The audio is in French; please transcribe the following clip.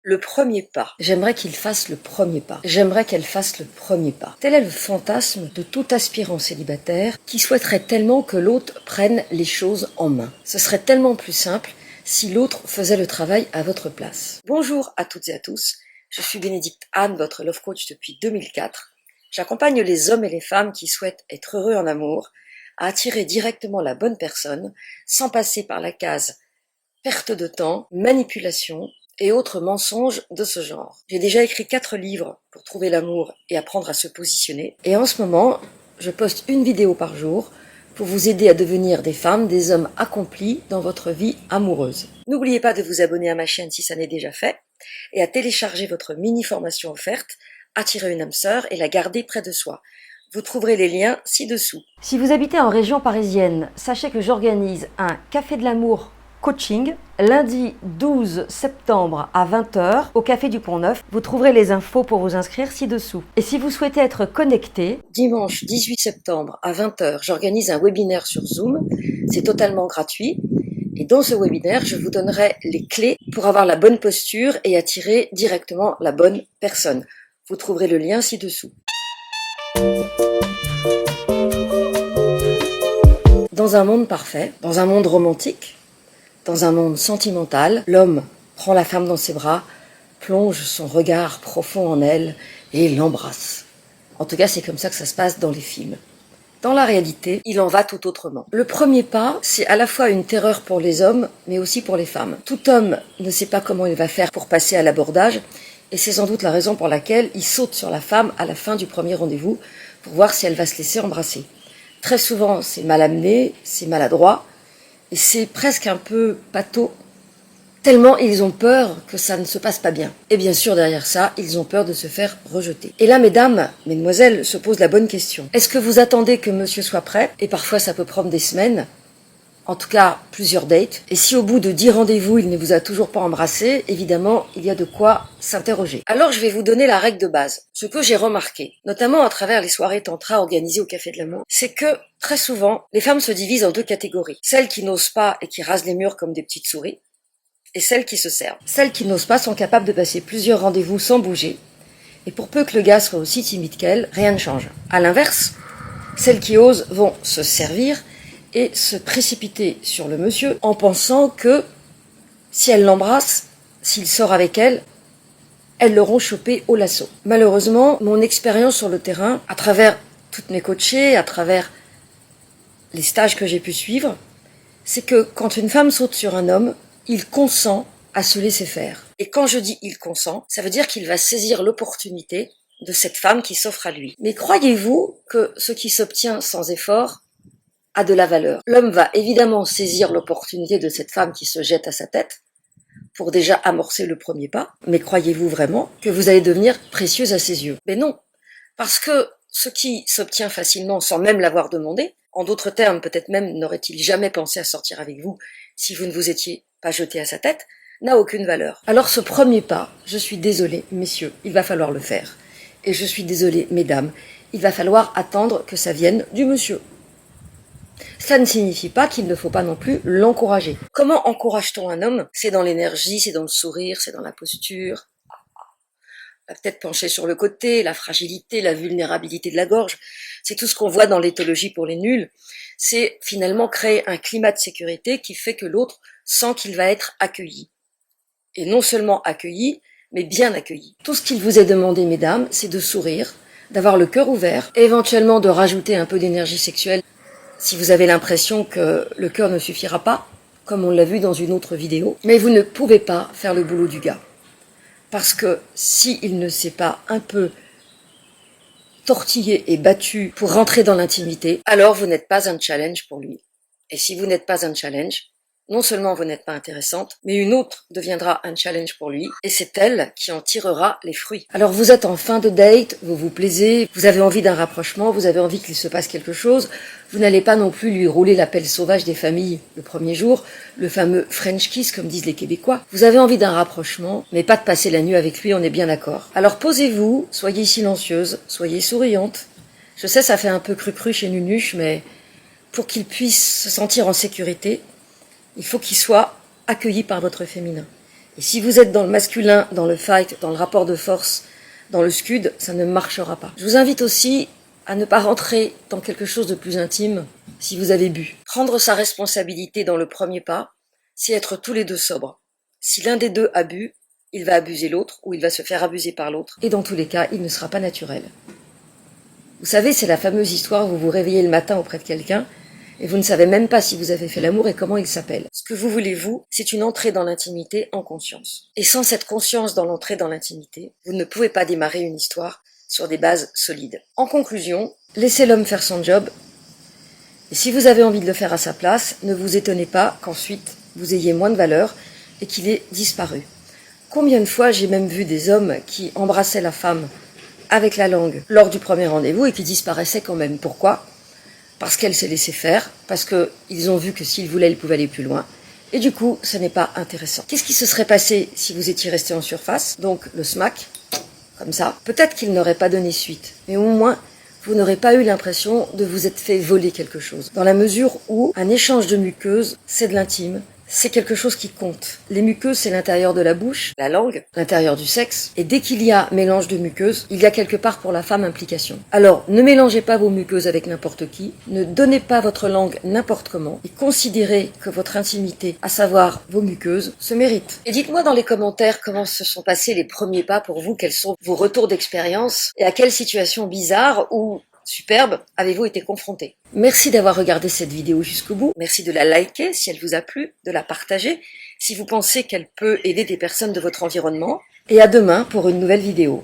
Le premier pas. J'aimerais qu'il fasse le premier pas. J'aimerais qu'elle fasse le premier pas. Tel est le fantasme de tout aspirant célibataire qui souhaiterait tellement que l'autre prenne les choses en main. Ce serait tellement plus simple si l'autre faisait le travail à votre place. Bonjour à toutes et à tous. Je suis Bénédicte Anne, votre love coach depuis 2004. J'accompagne les hommes et les femmes qui souhaitent être heureux en amour à attirer directement la bonne personne sans passer par la case perte de temps, manipulation et autres mensonges de ce genre. J'ai déjà écrit 4 livres pour trouver l'amour et apprendre à se positionner. Et en ce moment, je poste une vidéo par jour pour vous aider à devenir des femmes, des hommes accomplis dans votre vie amoureuse. N'oubliez pas de vous abonner à ma chaîne si ça n'est déjà fait et à télécharger votre mini-formation offerte, attirer une âme sœur et la garder près de soi. Vous trouverez les liens ci-dessous. Si vous habitez en région parisienne, sachez que j'organise un Café de l'amour coaching lundi 12 septembre à 20h au Café du Pont-Neuf. Vous trouverez les infos pour vous inscrire ci-dessous. Et si vous souhaitez être connecté, dimanche 18 septembre à 20h, j'organise un webinaire sur Zoom. C'est totalement gratuit. Et dans ce webinaire, je vous donnerai les clés pour avoir la bonne posture et attirer directement la bonne personne. Vous trouverez le lien ci-dessous. Dans un monde parfait, dans un monde romantique, dans un monde sentimental, l'homme prend la femme dans ses bras, plonge son regard profond en elle et l'embrasse. En tout cas, c'est comme ça que ça se passe dans les films. Dans la réalité, il en va tout autrement. Le premier pas, c'est à la fois une terreur pour les hommes, mais aussi pour les femmes. Tout homme ne sait pas comment il va faire pour passer à l'abordage, et c'est sans doute la raison pour laquelle il saute sur la femme à la fin du premier rendez-vous pour voir si elle va se laisser embrasser. Très souvent, c'est mal amené, c'est maladroit, et c'est presque un peu pâteau, tellement ils ont peur que ça ne se passe pas bien. Et bien sûr, derrière ça, ils ont peur de se faire rejeter. Et là, mesdames, mesdemoiselles, se pose la bonne question. Est-ce que vous attendez que monsieur soit prêt? Et parfois, ça peut prendre des semaines, en tout cas plusieurs dates. Et si au bout de 10 rendez-vous, il ne vous a toujours pas embrassé, évidemment, il y a de quoi s'interroger. Alors, je vais vous donner la règle de base. Ce que j'ai remarqué, notamment à travers les soirées tantra organisées au Café de l'amour, c'est que très souvent, les femmes se divisent en 2 catégories. Celles qui n'osent pas et qui rasent les murs comme des petites souris, et celles qui se servent. Celles qui n'osent pas sont capables de passer plusieurs rendez-vous sans bouger. Et pour peu que le gars soit aussi timide qu'elles, rien ne change. À l'inverse, celles qui osent vont se servir et se précipiter sur le monsieur en pensant que si elle l'embrasse, s'il sort avec elle, elles l'auront chopé au lasso. Malheureusement, mon expérience sur le terrain, à travers toutes mes coachées, à travers les stages que j'ai pu suivre, c'est que quand une femme saute sur un homme, il consent à se laisser faire. Et quand je dis il consent, ça veut dire qu'il va saisir l'opportunité de cette femme qui s'offre à lui. Mais croyez-vous que ce qui s'obtient sans effort a de la valeur? L'homme va évidemment saisir l'opportunité de cette femme qui se jette à sa tête pour déjà amorcer le premier pas. Mais croyez-vous vraiment que vous allez devenir précieuse à ses yeux? Mais non. Parce que ce qui s'obtient facilement sans même l'avoir demandé, en d'autres termes, peut-être même n'aurait-il jamais pensé à sortir avec vous si vous ne vous étiez pas jeté à sa tête, n'a aucune valeur. Alors ce premier pas, je suis désolée, messieurs, il va falloir le faire. Et je suis désolée, mesdames, il va falloir attendre que ça vienne du monsieur. Cela ne signifie pas qu'il ne faut pas non plus l'encourager. Comment encourage-t-on un homme? C'est dans l'énergie, c'est dans le sourire, c'est dans la posture, la tête penchée sur le côté, la fragilité, la vulnérabilité de la gorge. C'est tout ce qu'on voit dans l'éthologie pour les nuls. C'est finalement créer un climat de sécurité qui fait que l'autre sent qu'il va être accueilli. Et non seulement accueilli, mais bien accueilli. Tout ce qu'il vous est demandé, mesdames, c'est de sourire, d'avoir le cœur ouvert, et éventuellement de rajouter un peu d'énergie sexuelle si vous avez l'impression que le cœur ne suffira pas, comme on l'a vu dans une autre vidéo. Mais vous ne pouvez pas faire le boulot du gars. Parce que s'il ne s'est pas un peu tortillé et battu pour rentrer dans l'intimité, alors vous n'êtes pas un challenge pour lui. Et si vous n'êtes pas un challenge, non seulement vous n'êtes pas intéressante, mais une autre deviendra un challenge pour lui, et c'est elle qui en tirera les fruits. Alors vous êtes en fin de date, vous vous plaisez, vous avez envie d'un rapprochement, vous avez envie qu'il se passe quelque chose, vous n'allez pas non plus lui rouler la pelle sauvage des familles le premier jour, le fameux French kiss comme disent les Québécois. Vous avez envie d'un rapprochement, mais pas de passer la nuit avec lui, on est bien d'accord. Alors posez-vous, soyez silencieuse, soyez souriante. Je sais, ça fait un peu cru-cru chez Nunuche, mais pour qu'il puisse se sentir en sécurité, il faut qu'il soit accueilli par votre féminin. Et si vous êtes dans le masculin, dans le fight, dans le rapport de force, dans le scud, ça ne marchera pas. Je vous invite aussi à ne pas rentrer dans quelque chose de plus intime si vous avez bu. Prendre sa responsabilité dans le premier pas, c'est être tous les deux sobres. Si l'un des deux a bu, il va abuser l'autre ou il va se faire abuser par l'autre. Et dans tous les cas, il ne sera pas naturel. Vous savez, c'est la fameuse histoire où vous vous réveillez le matin auprès de quelqu'un et vous ne savez même pas si vous avez fait l'amour et comment il s'appelle. Ce que vous voulez, vous, c'est une entrée dans l'intimité en conscience. Et sans cette conscience dans l'entrée dans l'intimité, vous ne pouvez pas démarrer une histoire sur des bases solides. En conclusion, laissez l'homme faire son job. Et si vous avez envie de le faire à sa place, ne vous étonnez pas qu'ensuite vous ayez moins de valeur et qu'il ait disparu. Combien de fois j'ai même vu des hommes qui embrassaient la femme avec la langue lors du premier rendez-vous et qui disparaissaient quand même. Pourquoi ? Parce qu'elle s'est laissée faire, parce qu'ils ont vu que s'ils voulaient, ils pouvaient aller plus loin. Et du coup, ce n'est pas intéressant. Qu'est-ce qui se serait passé si vous étiez resté en surface ? Donc le smack, comme ça. Peut-être qu'il n'aurait pas donné suite, mais au moins, vous n'aurez pas eu l'impression de vous être fait voler quelque chose. Dans la mesure où un échange de muqueuses, c'est de l'intime, c'est quelque chose qui compte. Les muqueuses, c'est l'intérieur de la bouche, la langue, l'intérieur du sexe. Et dès qu'il y a mélange de muqueuses, il y a quelque part pour la femme implication. Alors, ne mélangez pas vos muqueuses avec n'importe qui, ne donnez pas votre langue n'importe comment, et considérez que votre intimité, à savoir vos muqueuses, se mérite. Et dites-moi dans les commentaires comment se sont passés les premiers pas pour vous, quels sont vos retours d'expérience, et à quelle situation bizarre ou superbe avez-vous été confronté. Merci d'avoir regardé cette vidéo jusqu'au bout. Merci de la liker si elle vous a plu, de la partager si vous pensez qu'elle peut aider des personnes de votre environnement. Et à demain pour une nouvelle vidéo.